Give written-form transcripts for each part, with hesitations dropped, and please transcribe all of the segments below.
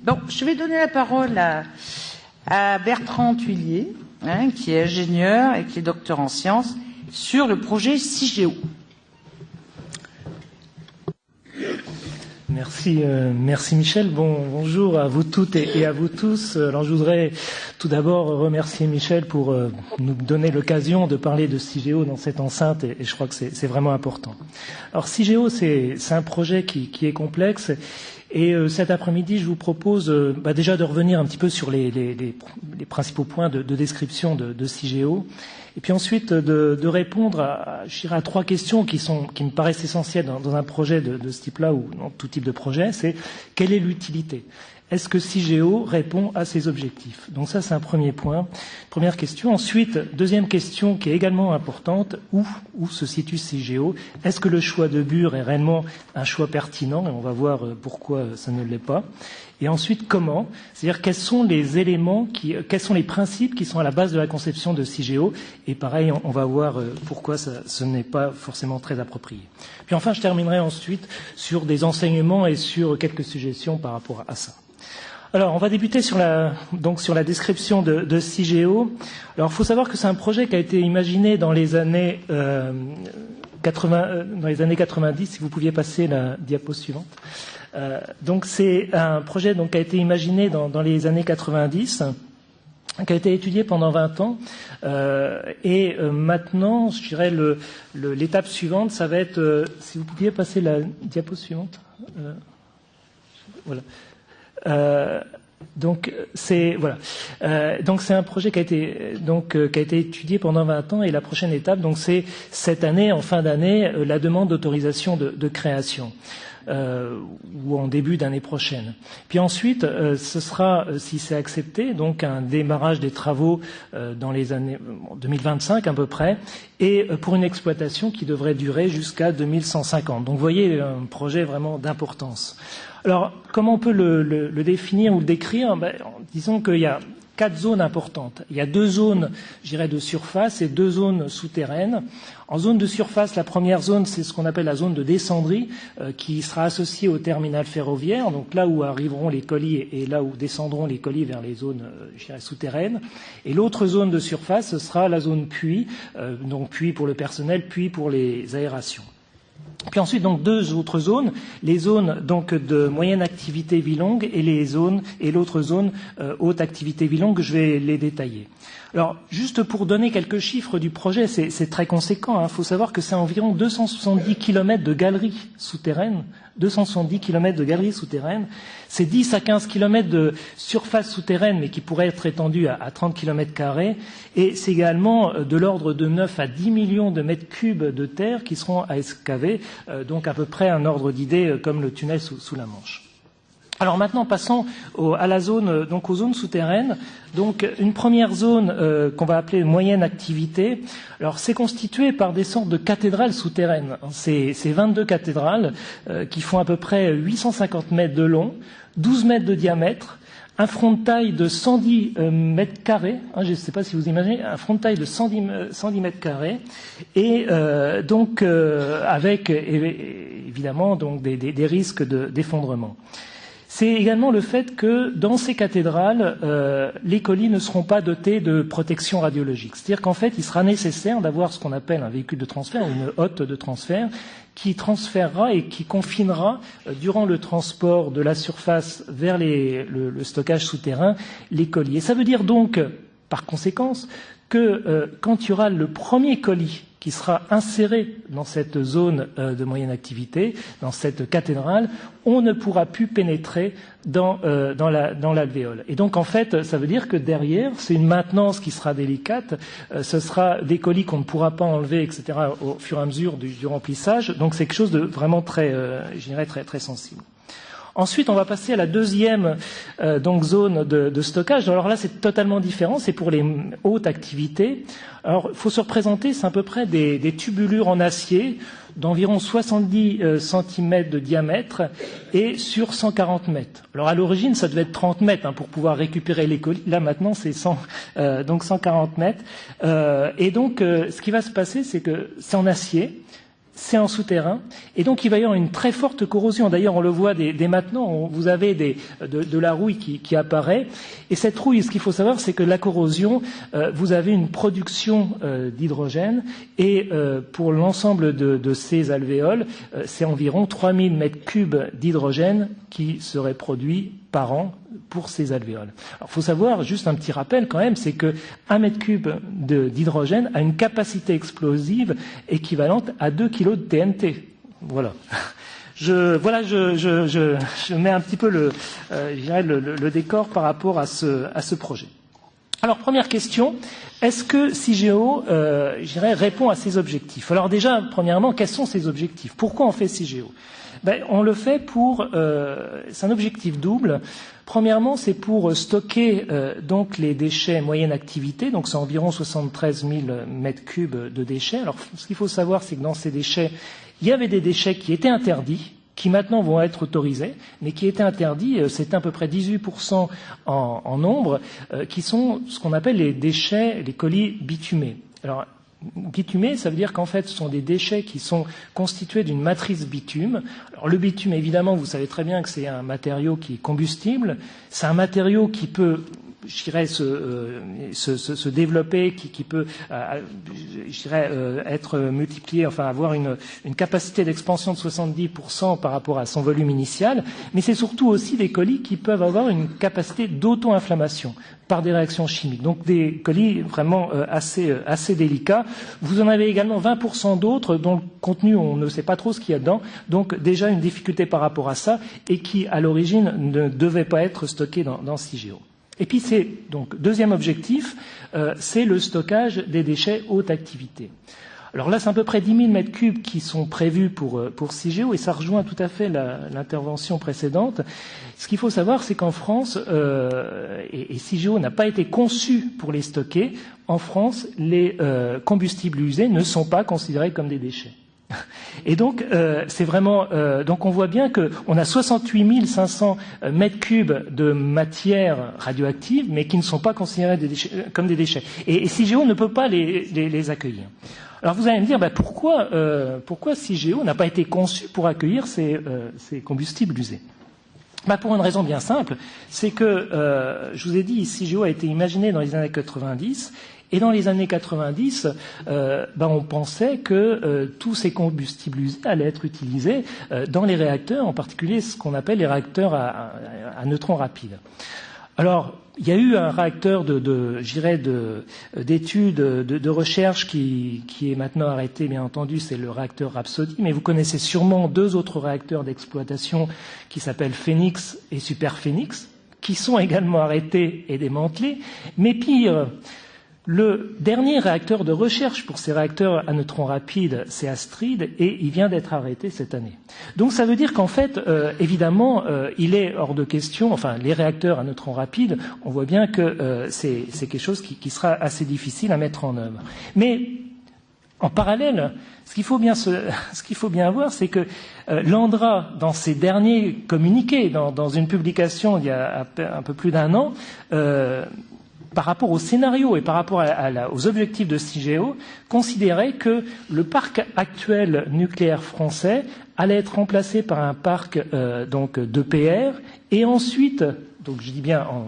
Bon, je vais donner la parole à Bertrand Thuillier, qui est ingénieur et qui est docteur en sciences, sur le projet CIGEO. Merci Michel. Bonjour à vous toutes et à vous tous. Alors je voudrais tout d'abord remercier Michel pour nous donner l'occasion de parler de CIGEO dans cette enceinte et je crois que c'est vraiment important. Alors CIGEO, c'est un projet qui est complexe et cet après-midi, je vous propose déjà de revenir un petit peu sur les principaux points de description de CIGEO. Et puis ensuite de répondre à trois questions qui me paraissent essentielles dans un projet de ce type-là ou dans tout type de projet. C'est quelle est l'utilité ? Est-ce que CIGEO répond à ses objectifs ? Donc ça, c'est un premier point, première question. Ensuite, deuxième question qui est également importante, où se situe CIGEO ? Est-ce que le choix de Bure est réellement un choix pertinent ? Et on va voir pourquoi ça ne l'est pas. Et ensuite, comment ? C'est-à-dire quels sont les éléments, quels sont les principes qui sont à la base de la conception de CIGEO ? Et pareil, on va voir pourquoi ce n'est pas forcément très approprié. Puis enfin, je terminerai ensuite sur des enseignements et sur quelques suggestions par rapport à ça. Alors, on va débuter sur la description de CIGEO. Alors, il faut savoir que c'est un projet qui a été imaginé dans les années 90. Si vous pouviez passer la diapo suivante. Donc, c'est un projet qui a été imaginé dans les années 90, qui a été étudié pendant 20 ans. Et maintenant, je dirais l'étape suivante, ça va être, si vous pouviez passer la diapo suivante. Voilà. Donc c'est un projet qui a été étudié pendant 20 ans et la prochaine étape c'est cette année, en fin d'année, la demande d'autorisation de création ou en début d'année prochaine. Puis ensuite ce sera, si c'est accepté, un démarrage des travaux dans les années 2025 à peu près et pour une exploitation qui devrait durer jusqu'à 2150. Donc vous voyez, un projet vraiment d'importance. Alors, comment on peut le définir ou le décrire ? Disons qu'il y a 4 zones importantes. Il y a 2 zones, je dirais, de surface et 2 zones souterraines. En zone de surface, la première zone, c'est ce qu'on appelle la zone de descendrie, qui sera associée au terminal ferroviaire, donc là où arriveront les colis et là où descendront les colis vers les zones, je dirais, souterraines. Et l'autre zone de surface, ce sera la zone puits, donc puits pour le personnel, puits pour les aérations. Puis ensuite, 2 autres zones, les zones de moyenne activité vie longue et l'autre zone haute activité vie longue, je vais les détailler. Alors, juste pour donner quelques chiffres du projet, c'est très conséquent. Il faut savoir que c'est environ 270 km de galeries souterraines. 270 km de galeries souterraines. C'est 10 à 15 km de surface souterraine, mais qui pourrait être étendue à 30 km². Et c'est également de l'ordre de 9 à 10 millions de mètres cubes de terre qui seront à excaver. Donc à peu près un ordre d'idée comme le tunnel sous la Manche. Alors maintenant, passons à la zone, aux zones souterraines. Donc une première zone qu'on va appeler moyenne activité. Alors c'est constitué par des sortes de cathédrales souterraines. C'est 22 cathédrales qui font à peu près 850 mètres de long, 12 mètres de diamètre, un front de taille de 110 mètres carrés, je ne sais pas si vous imaginez, un front de taille de 110 mètres carrés, et avec évidemment des risques d'effondrement. C'est également le fait que dans ces cathédrales, les colis ne seront pas dotés de protection radiologique. C'est-à-dire qu'en fait, il sera nécessaire d'avoir ce qu'on appelle un véhicule de transfert ou une hotte de transfert qui transférera et qui confinera durant le transport de la surface vers le stockage souterrain les colis. Et ça veut dire donc, par conséquence, que quand il y aura le premier colis qui sera inséré dans cette zone de moyenne activité, dans cette cathédrale, on ne pourra plus pénétrer dans l'alvéole. Et donc, en fait, ça veut dire que derrière, c'est une maintenance qui sera délicate. Ce sera des colis qu'on ne pourra pas enlever, etc., au fur et à mesure du remplissage. Donc, c'est quelque chose de vraiment très, je dirais, très, très sensible. Ensuite, on va passer à la deuxième zone de stockage. Alors là, c'est totalement différent. C'est pour les hautes activités. Alors, il faut se représenter, c'est à peu près des tubulures en acier d'environ 70 cm de diamètre et sur 140 mètres. Alors, à l'origine, ça devait être 30 mètres pour pouvoir récupérer les colis. Là, maintenant, c'est 140 mètres. Et donc, ce qui va se passer, c'est que c'est en acier. c'est en souterrain, et donc il va y avoir une très forte corrosion. D'ailleurs, on le voit dès maintenant, vous avez de la rouille qui apparaît, et cette rouille, ce qu'il faut savoir, c'est que la corrosion, vous avez une production d'hydrogène, et pour l'ensemble de ces alvéoles, c'est environ 3000 mètres cubes d'hydrogène qui seraient produits par an pour ces alvéoles. Alors, il faut savoir, juste un petit rappel quand même, c'est que 1 mètre cube d'hydrogène a une capacité explosive équivalente à 2 kg de TNT. Voilà. Je mets un petit peu le décor par rapport à ce projet. Alors, première question, est-ce que CIGEO répond à ces objectifs? Alors déjà, premièrement, quels sont ces objectifs? Pourquoi on fait CIGEO? On le fait c'est un objectif double. Premièrement, c'est pour stocker donc les déchets moyenne activité, donc c'est environ 73 000 mètres cubes de déchets. Alors, ce qu'il faut savoir, c'est que dans ces déchets, il y avait des déchets qui étaient interdits, qui maintenant vont être autorisés, mais qui étaient interdits, c'est à peu près 18% en nombre, qui sont ce qu'on appelle les déchets, les colis bitumés. Alors, bitumé, ça veut dire qu'en fait, ce sont des déchets qui sont constitués d'une matrice bitume. Alors, le bitume, évidemment, vous savez très bien que c'est un matériau qui est combustible. C'est un matériau qui peut, je dirais, se développer, qui peut, je dirais, être multiplié, enfin avoir une capacité d'expansion de 70% par rapport à son volume initial. Mais c'est surtout aussi des colis qui peuvent avoir une capacité d'auto-inflammation par des réactions chimiques. Donc des colis vraiment assez délicats. Vous en avez également 20% d'autres dont le contenu, on ne sait pas trop ce qu'il y a dedans. Donc déjà une difficulté par rapport à ça et qui, à l'origine, ne devait pas être stocké dans CIGEO. Et puis c'est donc deuxième objectif, c'est le stockage des déchets haute activité. Alors là, c'est à peu près 10 000 mètres cubes qui sont prévus pour CIGEO et ça rejoint tout à fait l'intervention précédente. Ce qu'il faut savoir, c'est qu'en France, et CIGEO n'a pas été conçu pour les stocker, en France, les combustibles usés ne sont pas considérés comme des déchets. Et donc, c'est vraiment. Donc, on voit bien qu'on a 68 500 mètres cubes de matière radioactive, mais qui ne sont pas considérés comme des déchets. Et CIGEO ne peut pas les accueillir. Alors, vous allez me dire, pourquoi CIGEO n'a pas été conçu pour accueillir ces combustibles usés? Pour une raison bien simple, c'est que, je vous ai dit, CIGEO a été imaginé dans les années 90. Et dans les années 90, on pensait que tous ces combustibles usés allaient être utilisés dans les réacteurs, en particulier ce qu'on appelle les réacteurs à neutrons rapides. Alors, il y a eu un réacteur d'études, de recherche qui est maintenant arrêté, bien entendu, c'est le réacteur Rhapsody, mais vous connaissez sûrement deux autres réacteurs d'exploitation qui s'appellent Phénix et Superphénix, qui sont également arrêtés et démantelés, mais pire, le dernier réacteur de recherche pour ces réacteurs à neutrons rapides, c'est Astrid, et il vient d'être arrêté cette année. Donc ça veut dire qu'en fait, évidemment, il est hors de question, enfin les réacteurs à neutrons rapides, on voit bien que c'est quelque chose qui sera assez difficile à mettre en œuvre. Mais en parallèle, ce qu'il faut bien voir, c'est que l'ANDRA, dans ses derniers communiqués, dans une publication il y a un peu plus d'un an, par rapport au scénario et par rapport aux objectifs de CIGEO, considérait que le parc actuel nucléaire français allait être remplacé par un parc d'EPR et ensuite, donc je dis bien en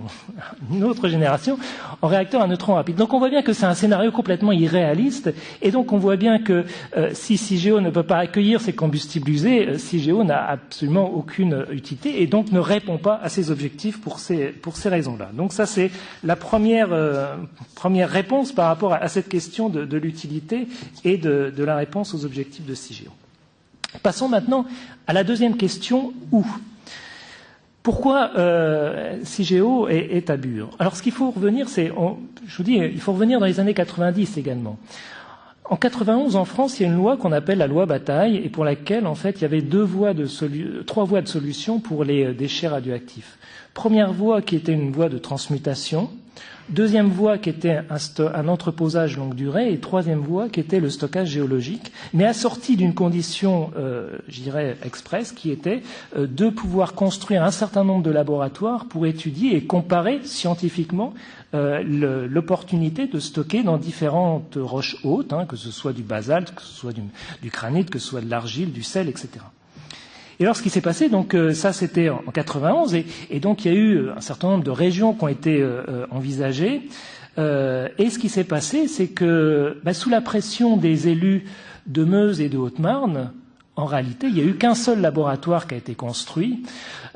une autre génération, en réacteur à neutrons rapides. Donc on voit bien que c'est un scénario complètement irréaliste et donc on voit bien que si CIGEO ne peut pas accueillir ces combustibles usés, CIGEO n'a absolument aucune utilité et donc ne répond pas à ses objectifs pour ces raisons-là. Donc ça c'est la première réponse par rapport à cette question de l'utilité et de la réponse aux objectifs de CIGEO. Passons maintenant à la deuxième question, où ? Pourquoi CIGEO est à Bure? Alors, ce qu'il faut revenir, il faut revenir dans les années 90 également. En 91, en France, il y a une loi qu'on appelle la loi Bataille, et pour laquelle, en fait, il y avait trois voies de solution pour les déchets radioactifs. Première voie qui était une voie de transmutation, Deuxième voie qui était un entreposage longue durée, et troisième voie qui était le stockage géologique, mais assorti d'une condition, je dirais, express, qui était de pouvoir construire un certain nombre de laboratoires pour étudier et comparer scientifiquement l'opportunité de stocker dans différentes roches hautes, que ce soit du basalte, que ce soit du granit, que ce soit de l'argile, du sel, etc. Et alors, ce qui s'est passé, donc ça, c'était en 91, et donc il y a eu un certain nombre de régions qui ont été envisagées. Et ce qui s'est passé, c'est que, sous la pression des élus de Meuse et de Haute-Marne, en réalité, il n'y a eu qu'un seul laboratoire qui a été construit.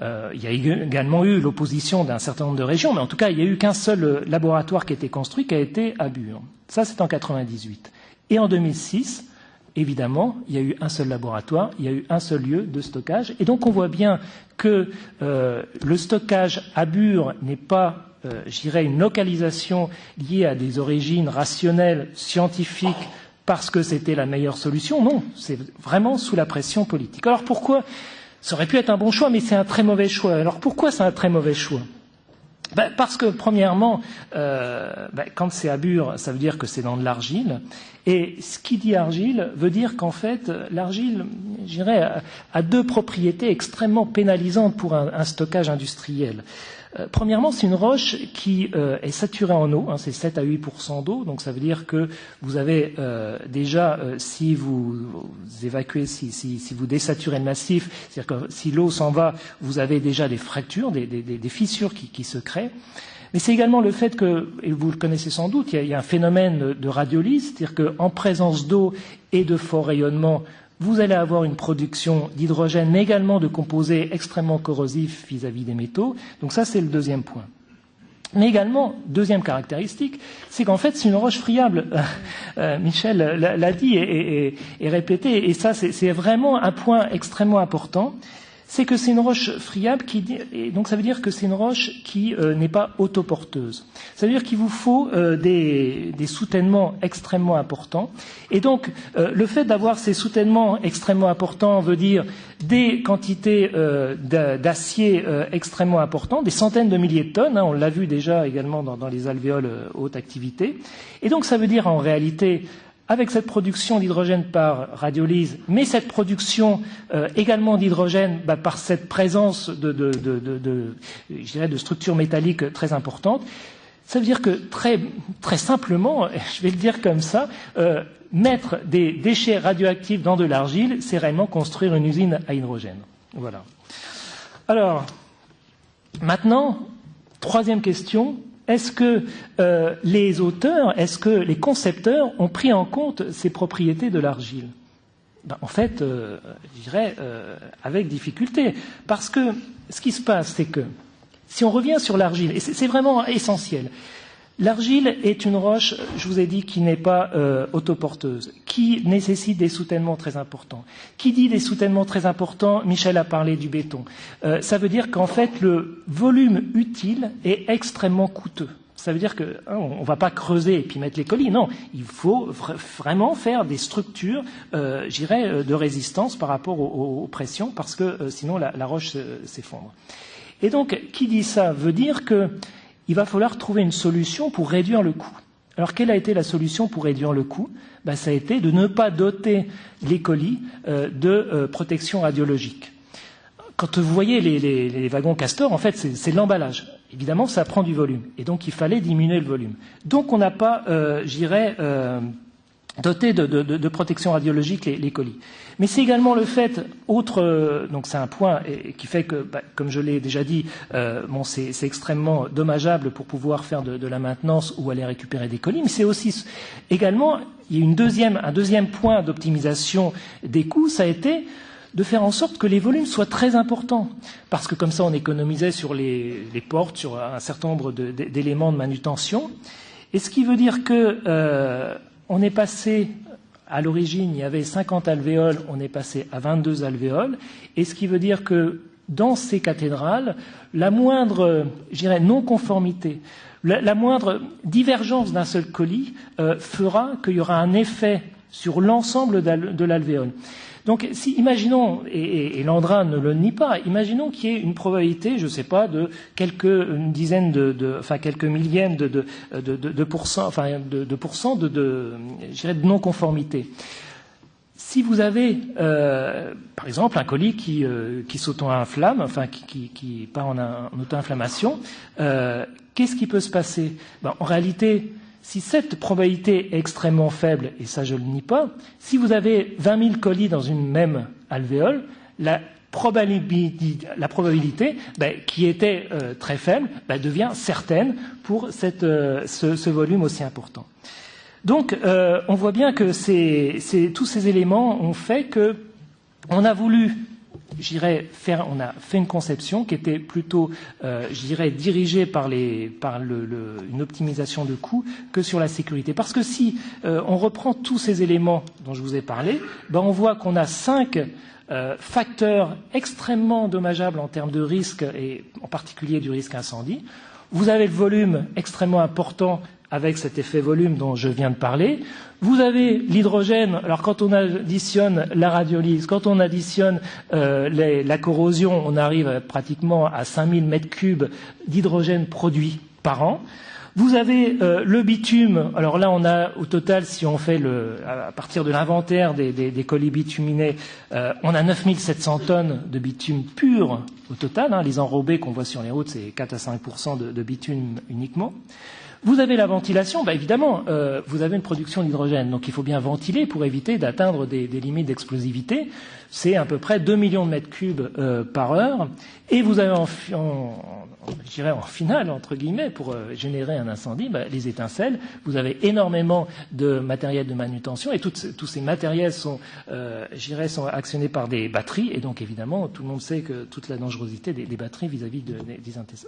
Il y a également eu l'opposition d'un certain nombre de régions, mais en tout cas, il n'y a eu qu'un seul laboratoire qui a été construit, qui a été à Bure. Ça, c'est en 98. Et en 2006. Évidemment, il y a eu un seul laboratoire, il y a eu un seul lieu de stockage. Et donc, on voit bien que le stockage à Bure n'est pas, je dirais, une localisation liée à des origines rationnelles, scientifiques, parce que c'était la meilleure solution. Non, c'est vraiment sous la pression politique. Alors, pourquoi? Ça aurait pu être un bon choix, mais c'est un très mauvais choix. Alors, pourquoi c'est un très mauvais choix? Parce que, premièrement, quand c'est à Bure, ça veut dire que c'est dans de l'argile. Et ce qui dit argile veut dire qu'en fait, l'argile, je dirais, a deux propriétés extrêmement pénalisantes pour un stockage industriel. Premièrement, c'est une roche qui est saturée en eau, c'est 7 à 8% d'eau, donc ça veut dire que vous avez déjà, si vous évacuez, si vous désaturez le massif, c'est-à-dire que si l'eau s'en va, vous avez déjà des fractures, des fissures qui se créent. Mais c'est également le fait que, et vous le connaissez sans doute, il y a un phénomène de radiolyse, c'est-à-dire qu'en présence d'eau et de fort rayonnement, vous allez avoir une production d'hydrogène, mais également de composés extrêmement corrosifs vis-à-vis des métaux. Donc ça, c'est le deuxième point. Mais également, deuxième caractéristique, c'est qu'en fait, c'est une roche friable. Michel l'a dit et répété, et ça, c'est vraiment un point extrêmement important. C'est que c'est une roche friable et donc ça veut dire que c'est une roche qui n'est pas autoporteuse. Ça veut dire qu'il vous faut des soutènements extrêmement importants. Et donc, le fait d'avoir ces soutènements extrêmement importants veut dire des quantités d'acier extrêmement importantes, des centaines de milliers de tonnes. On l'a vu déjà également dans les alvéoles haute activité. Et donc, ça veut dire en réalité, avec cette production d'hydrogène par radiolyse, mais cette production également d'hydrogène par cette présence de structures métalliques très importantes, ça veut dire que très simplement, je vais le dire comme ça, mettre des déchets radioactifs dans de l'argile, c'est réellement construire une usine à hydrogène. Voilà. Alors, maintenant, troisième question. Est-ce que les auteurs, est-ce que les concepteurs ont pris en compte ces propriétés de l'argile? En fait, je dirais avec difficulté. Parce que ce qui se passe, c'est que si on revient sur l'argile, et c'est vraiment essentiel, l'argile est une roche, je vous ai dit, qui n'est pas autoporteuse, qui nécessite des soutènements très importants. Qui dit des soutènements très importants, Michel a parlé du béton. Ça veut dire qu'en fait, le volume utile est extrêmement coûteux. Ça veut dire que on ne va pas creuser et puis mettre les colis. Non, il faut vraiment faire des structures, de résistance par rapport aux pressions, parce que sinon la roche s'effondre. Et donc, qui dit ça veut dire que il va falloir trouver une solution pour réduire le coût. Alors, quelle a été la solution pour réduire le coût? Ça a été de ne pas doter les colis de protection radiologique. Quand vous voyez les wagons Castor, en fait, c'est l'emballage. Évidemment, ça prend du volume. Et donc, il fallait diminuer le volume. Donc, on n'a pas, doté de protection radiologique les colis. Mais c'est également le fait, donc c'est un point qui fait que, comme je l'ai déjà dit, c'est extrêmement dommageable pour pouvoir faire de la maintenance ou aller récupérer des colis, mais c'est aussi également, il y a un deuxième point d'optimisation des coûts, ça a été de faire en sorte que les volumes soient très importants. Parce que comme ça, on économisait sur les portes, sur un certain nombre d'éléments de manutention. Et ce qui veut dire que on est passé, à l'origine, il y avait 50 alvéoles, on est passé à 22 alvéoles, et ce qui veut dire que dans ces cathédrales, la moindre, non-conformité, la moindre divergence d'un seul colis fera qu'il y aura un effet sur l'ensemble de l'alvéole. Donc, imaginons, et Landrin ne le nie pas, imaginons qu'il y ait une probabilité, je ne sais pas, de une dizaine quelques millièmes de pourcents, je dirais, de non-conformité. Si vous avez, par exemple, un colis qui s'auto-inflamme, qui part en auto-inflammation, qu'est-ce qui peut se passer? En réalité, si cette probabilité est extrêmement faible, et ça je ne le nie pas, si vous avez 20 000 colis dans une même alvéole, la probabilité qui était très faible devient certaine pour ce volume aussi important. Donc, on voit bien que tous ces éléments ont fait que on a voulu, on a fait une conception qui était plutôt, dirigée par une optimisation de coûts que sur la sécurité. Parce que si on reprend tous ces éléments dont je vous ai parlé, on voit qu'on a 5 facteurs extrêmement dommageables en termes de risque, et en particulier du risque incendie. Vous avez le volume extrêmement important avec cet effet volume dont je viens de parler. Vous avez l'hydrogène. Alors quand on additionne la radiolyse, quand on additionne la corrosion, on arrive pratiquement à 5000 mètres cubes d'hydrogène produit par an. Vous avez le bitume. Alors là, on a au total, si on fait à partir de l'inventaire des colis bituminés, on a 9700 tonnes de bitume pur au total. Les enrobés qu'on voit sur les routes, c'est 4 à 5% de bitume uniquement. Vous avez la ventilation, évidemment, vous avez une production d'hydrogène, donc il faut bien ventiler pour éviter d'atteindre des limites d'explosivité. C'est à peu près 2 millions de mètres cubes par heure, et vous avez en finale, entre guillemets, pour générer un incendie, les étincelles. Vous avez énormément de matériel de manutention, et tous ces matériels sont actionnés par des batteries, et donc évidemment, tout le monde sait que toute la dangerosité des batteries vis-à-vis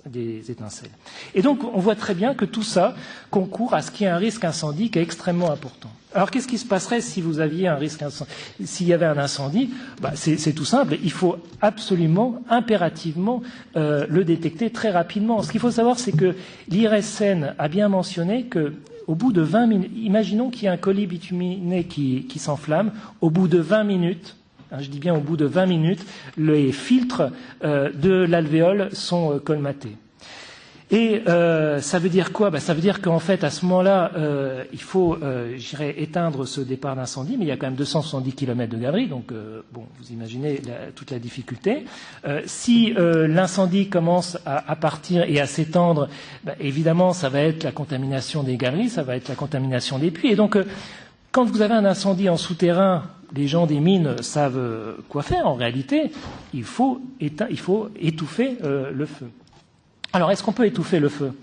des étincelles. Et donc, on voit très bien que tout ça concourt à ce qu'il y ait un risque incendie qui est extrêmement important. Alors, qu'est-ce qui se passerait si vous aviez un risque incendie? S'il y avait un incendie, c'est tout simple. Il faut absolument, impérativement, le détecter très rapidement. Ce qu'il faut savoir, c'est que l'IRSN a bien mentionné que, au bout de 20 minutes, imaginons qu'il y a un colis bituminé qui s'enflamme, au bout de 20 minutes, je dis bien au bout de 20 minutes, les filtres de l'alvéole sont colmatés. Et ça veut dire quoi? Ça veut dire qu'en fait, à ce moment-là, il faut, éteindre ce départ d'incendie, mais il y a quand même 270 km de galerie, donc vous imaginez toute la difficulté. Si l'incendie commence à partir et à s'étendre, évidemment, ça va être la contamination des galeries, ça va être la contamination des puits. Et donc, quand vous avez un incendie en souterrain, les gens des mines savent quoi faire. En réalité, il faut étouffer le feu. Alors, est-ce qu'on peut étouffer le feu?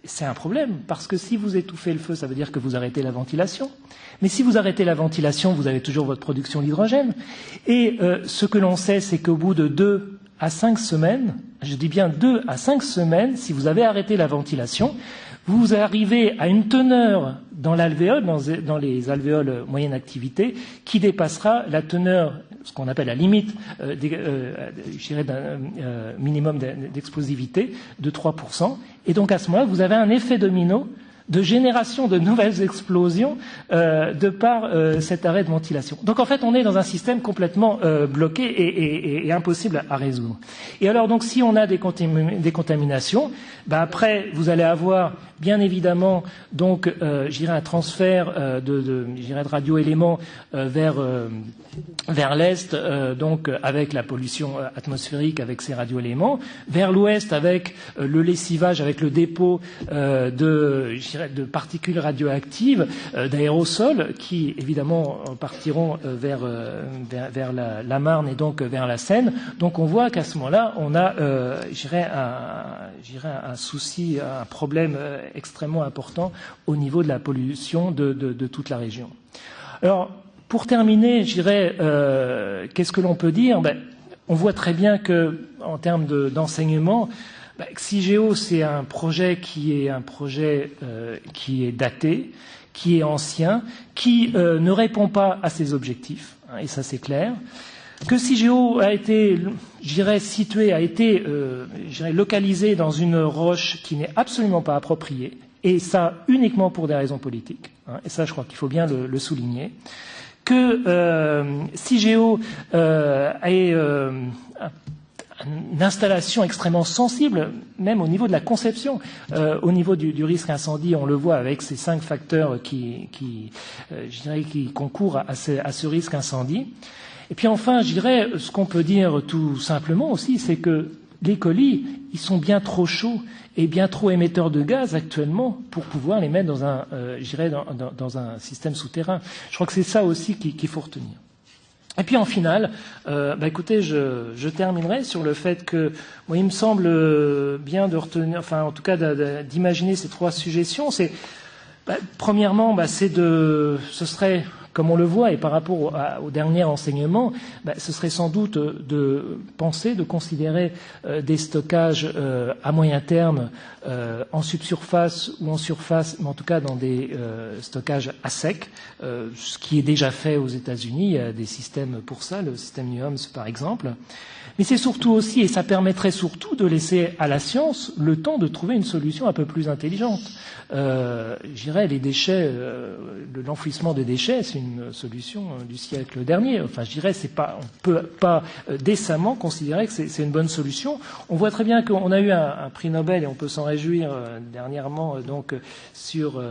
C'est un problème, parce que si vous étouffez le feu, ça veut dire que vous arrêtez la ventilation. Mais si vous arrêtez la ventilation, vous avez toujours votre production d'hydrogène. Et ce que l'on sait, c'est qu'au bout de 2 à 5 semaines, je dis bien 2 à 5 semaines, si vous avez arrêté la ventilation, vous arrivez à une teneur dans l'alvéole, dans les alvéoles moyenne activité, qui dépassera la teneur, ce qu'on appelle la limite d'un minimum d'explosivité de 3%. Et donc à ce moment-là, vous avez un effet domino de génération de nouvelles explosions de par cet arrêt de ventilation. Donc en fait, on est dans un système complètement bloqué et impossible à résoudre. Et alors donc si on a des contaminations, après vous allez avoir bien évidemment donc un transfert de radioéléments vers l'est, donc avec la pollution atmosphérique avec ces radioéléments, vers l'ouest avec le lessivage, avec le dépôt de particules radioactives, d'aérosols qui évidemment partiront vers la Marne et donc vers la Seine. Donc on voit qu'à ce moment-là, on a un souci, un problème extrêmement important au niveau de la pollution de toute la région. Alors, pour terminer, qu'est-ce que l'on peut dire? On voit très bien que, en termes d'enseignement, Cigéo, c'est un projet qui est daté, qui est ancien, qui ne répond pas à ses objectifs, et ça c'est clair. Que Cigéo a été, localisé dans une roche qui n'est absolument pas appropriée, et ça uniquement pour des raisons politiques, hein, et ça je crois qu'il faut bien le souligner, que Cigéo ait une installation extrêmement sensible, même au niveau de la conception, au niveau du risque incendie, on le voit avec ces 5 facteurs qui concourent à ce risque incendie. Et puis enfin, je dirais, ce qu'on peut dire tout simplement aussi, c'est que les colis, ils sont bien trop chauds et bien trop émetteurs de gaz actuellement pour pouvoir les mettre dans un système souterrain. Je crois que c'est ça aussi qu'il faut retenir. Et puis en finale, écoutez, je terminerai sur le fait que moi, il me semble bien de retenir, enfin en tout cas d'imaginer ces 3 suggestions. C'est premièrement, ce serait, comme on le voit, et par rapport au dernier enseignement, ce serait sans doute de penser, de considérer des stockages à moyen terme en subsurface ou en surface, mais en tout cas dans des stockages à sec, ce qui est déjà fait aux États-Unis. Il y a des systèmes pour ça, le système NUOMS par exemple. Mais c'est surtout aussi, et ça permettrait surtout de laisser à la science le temps de trouver une solution un peu plus intelligente. Je dirais, les déchets, l'enfouissement des déchets, c'est une solution du siècle dernier. Enfin, je dirais, on peut pas décemment considérer que c'est une bonne solution. On voit très bien qu'on a eu un prix Nobel et on peut s'en réjouir dernièrement, donc sur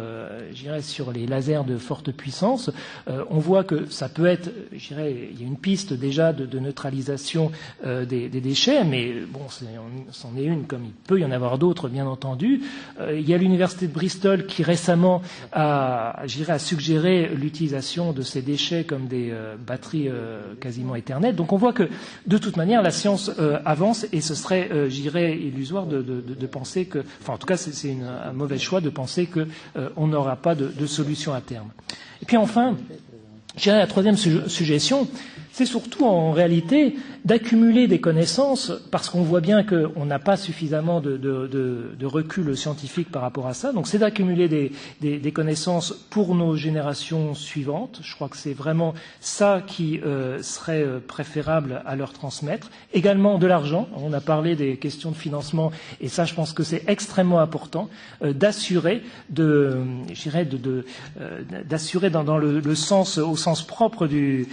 les lasers de forte puissance. On voit que ça peut être, je dirais, il y a une piste déjà de neutralisation des déchets, mais bon, c'en est une, comme il peut y en avoir d'autres, bien entendu. Il y a l'université de Bristol qui récemment a suggéré l'utilisation de ces déchets comme des batteries quasiment éternelles. Donc on voit que de toute manière la science avance et ce serait, illusoire de penser que, enfin en tout cas c'est un mauvais choix de penser que on n'aura pas de solution à terme. Et puis enfin, je dirais la 3e suggestion, c'est surtout en réalité d'accumuler des connaissances, parce qu'on voit bien qu'on n'a pas suffisamment de recul scientifique par rapport à ça. Donc c'est d'accumuler des connaissances pour nos générations suivantes. Je crois que c'est vraiment ça qui serait préférable à leur transmettre. Également de l'argent. On a parlé des questions de financement, et ça je pense que c'est extrêmement important d'assurer, d'assurer dans le sens, au sens propre du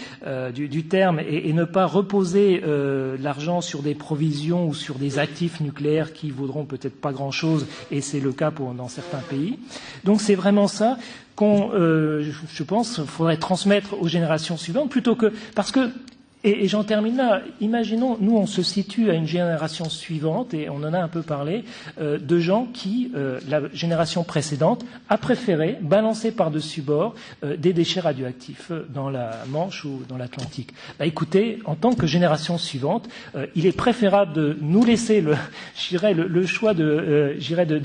terme, et ne pas reposer l'argent sur des provisions ou sur des actifs nucléaires qui vaudront peut-être pas grand-chose, et c'est le cas dans certains pays. Donc c'est vraiment ça je pense, faudrait transmettre aux générations suivantes, plutôt que parce que et j'en termine là. Imaginons, nous, on se situe à une génération suivante, et on en a un peu parlé, de gens qui, la génération précédente, a préféré balancer par-dessus bord des déchets radioactifs dans la Manche ou dans l'Atlantique. Écoutez, en tant que génération suivante, il est préférable de nous laisser le choix de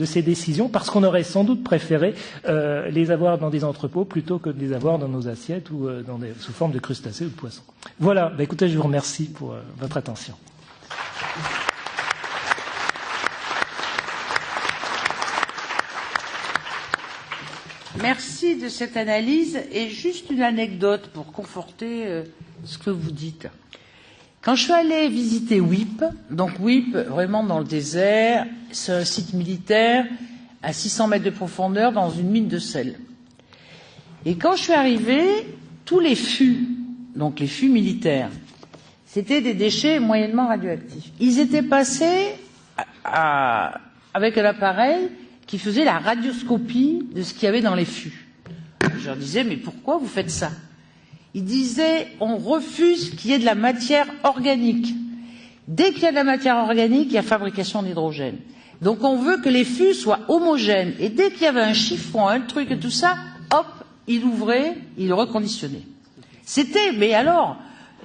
ces décisions, parce qu'on aurait sans doute préféré les avoir dans des entrepôts plutôt que de les avoir dans nos assiettes ou sous forme de crustacés ou de poissons. Voilà. Écoutez, je vous remercie pour votre attention. Merci de cette analyse, et juste une anecdote pour conforter ce que vous dites. Quand je suis allée visiter WIP, donc WIP vraiment dans le désert, c'est un site militaire à 600 mètres de profondeur dans une mine de sel. Et quand je suis arrivée, tous les fûts, donc les fûts militaires, c'était des déchets moyennement radioactifs. Ils étaient passés avec un appareil qui faisait la radioscopie de ce qu'il y avait dans les fûts. Je leur disais, mais pourquoi vous faites ça? Ils disaient, on refuse qu'il y ait de la matière organique. Dès qu'il y a de la matière organique, il y a fabrication d'hydrogène. Donc on veut que les fûts soient homogènes. Et dès qu'il y avait un chiffon, un truc et tout ça, hop, ils l'ouvraient, ils le reconditionnaient. C'était, mais alors,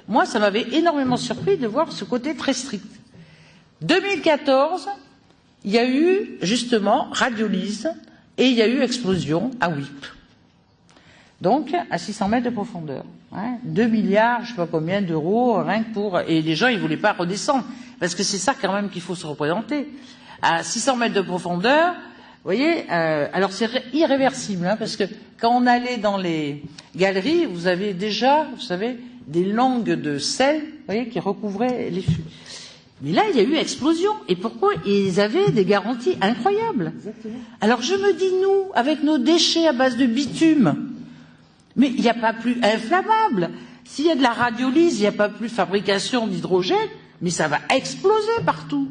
moi ça m'avait énormément surpris de voir ce côté très strict. 2014, il y a eu justement radiolyse et il y a eu explosion à WIP. Donc à 600 mètres de profondeur. 2 milliards, je sais pas combien d'euros, rien que pour... Et les gens, ils voulaient pas redescendre, parce que c'est ça quand même qu'il faut se représenter. À 600 mètres de profondeur, vous voyez, alors c'est irréversible, parce que quand on allait dans les galeries, vous avez déjà, vous savez, des langues de sel, vous voyez, qui recouvraient les fûts. Mais là, il y a eu explosion. Et pourquoi? Ils avaient des garanties incroyables. Exactement. Alors je me dis, nous, avec nos déchets à base de bitume, mais il n'y a pas plus inflammable. S'il y a de la radiolyse, il n'y a pas plus fabrication d'hydrogène, mais ça va exploser partout.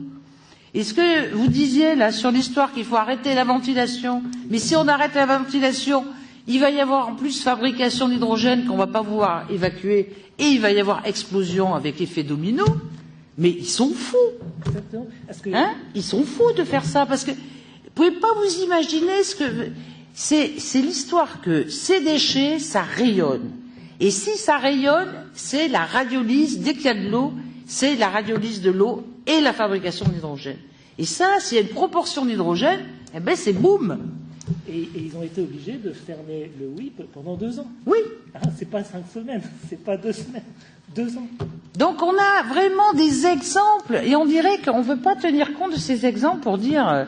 Et ce que vous disiez là sur l'histoire qu'il faut arrêter la ventilation, mais si on arrête la ventilation, il va y avoir en plus fabrication d'hydrogène qu'on ne va pas pouvoir évacuer, et il va y avoir explosion avec effet domino. Mais ils sont fous. Exactement. Hein? Ils sont fous de faire ça, parce que vous pouvez pas vous imaginer ce que c'est l'histoire que ces déchets, ça rayonne. Et si ça rayonne, c'est la radiolyse, dès qu'il y a de l'eau, c'est la radiolyse de l'eau et la fabrication d'hydrogène. Et ça, s'il y a une proportion d'hydrogène, eh ben c'est boum. Et ils ont été obligés de fermer le WIP pendant 2 ans. Oui. C'est pas 5 semaines, c'est pas 2 semaines, 2 ans. Donc on a vraiment des exemples, et on dirait qu'on ne veut pas tenir compte de ces exemples pour dire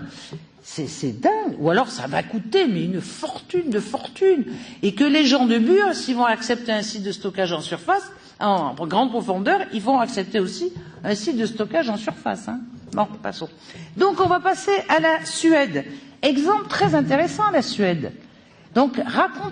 c'est dingue, ou alors ça va coûter mais une fortune de fortune, et que les gens de Bure, s'ils vont accepter un site de stockage en surface, en grande profondeur, ils vont accepter aussi un site de stockage en surface. Hein. Bon, passons. Donc on va passer à la Suède. Exemple très intéressant, la Suède. Donc raconte